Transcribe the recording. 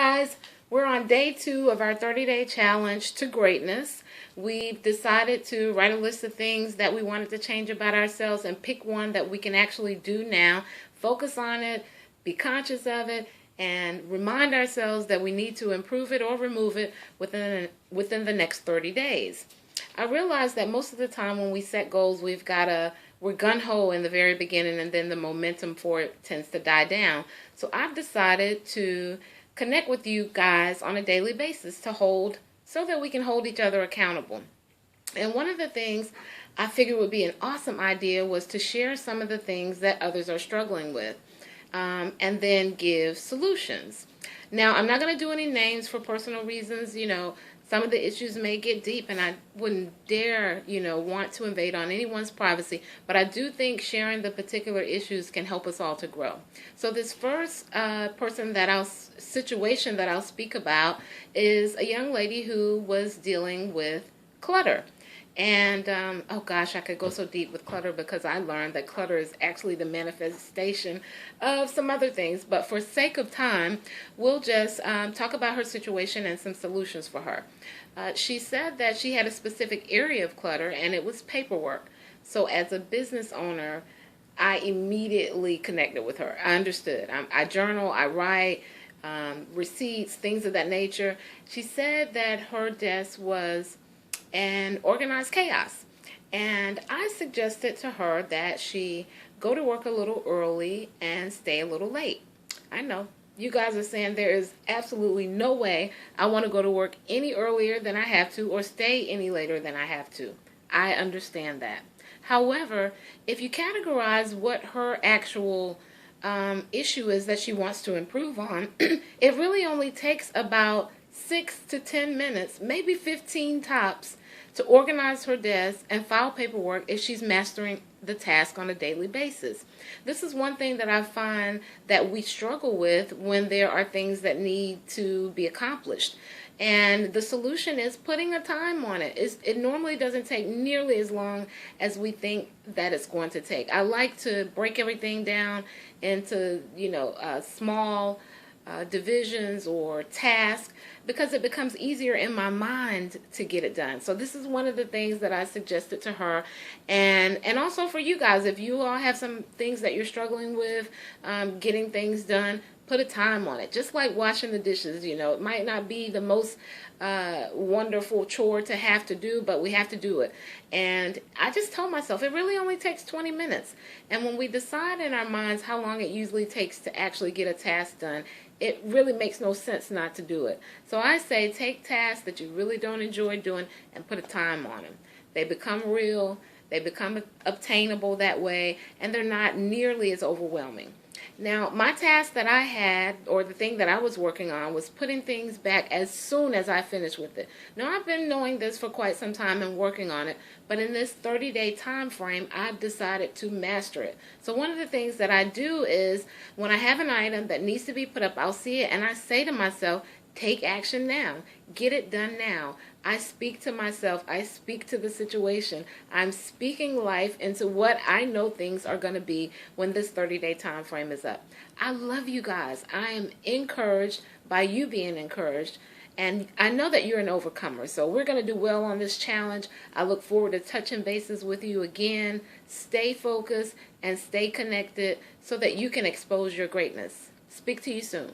Guys, we're on day 2 of our 30-day challenge to greatness. We've decided to write a list of things that we wanted to change about ourselves and pick one that we can actually do now. Focus on it, be conscious of it, and remind ourselves that we need to improve it or remove it within the next 30 days. I realize that most of the time when we set goals, we're gun-ho in the very beginning, and then the momentum for it tends to die down. So I've decided to connect with you guys on a daily basis so that we can hold each other accountable. And one of the things I figured would be an awesome idea was to share some of the things that others are struggling with, and then give solutions. Now, I'm not going to do any names for personal reasons. Some of the issues may get deep, and I wouldn't dare, want to invade on anyone's privacy. But I do think sharing the particular issues can help us all to grow. So this first situation that I'll speak about is a young lady who was dealing with clutter. And, oh gosh, I could go so deep with clutter because I learned that clutter is actually the manifestation of some other things. But for sake of time, we'll just talk about her situation and some solutions for her. She said that she had a specific area of clutter, and it was paperwork. So as a business owner, I immediately connected with her. I understood. I journal, I write, receipts, things of that nature. She said that her desk was an organized chaos. And I suggested to her that she go to work a little early and stay a little late. I know you guys are saying there is absolutely no way I want to go to work any earlier than I have to or stay any later than I have to. I understand that. However, if you categorize what her actual issue is that she wants to improve on, it really only takes about 6 to 10 minutes, maybe 15 tops, to organize her desk and file paperwork if she's mastering the task on a daily basis. This is one thing that I find that we struggle with when there are things that need to be accomplished. And the solution is putting a time on it. It normally doesn't take nearly as long as we think that it's going to take. I like to break everything down into, small divisions or tasks, because it becomes easier in my mind to get it done. So this is one of the things that I suggested to her, and also for you guys, if you all have some things that you're struggling with getting things done, put a time on it. Just like washing the dishes, it might not be the most wonderful chore to have to do, but we have to do it. And I just told myself it really only takes 20 minutes. And when we decide in our minds how long it usually takes to actually get a task done, it really makes no sense not to do it. So I say take tasks that you really don't enjoy doing and put a time on them. They become real, they become obtainable that way, and they're not nearly as overwhelming. Now, my task that I had, or the thing that I was working on, was putting things back as soon as I finished with it. Now, I've been knowing this for quite some time and working on it, but in this 30-day time frame, I've decided to master it. So one of the things that I do is, when I have an item that needs to be put up, I'll see it and I say to myself, take action now. Get it done now. I speak to myself. I speak to the situation. I'm speaking life into what I know things are going to be when this 30-day time frame is up. I love you guys. I am encouraged by you being encouraged. And I know that you're an overcomer. So we're going to do well on this challenge. I look forward to touching bases with you again. Stay focused and stay connected so that you can expose your greatness. Speak to you soon.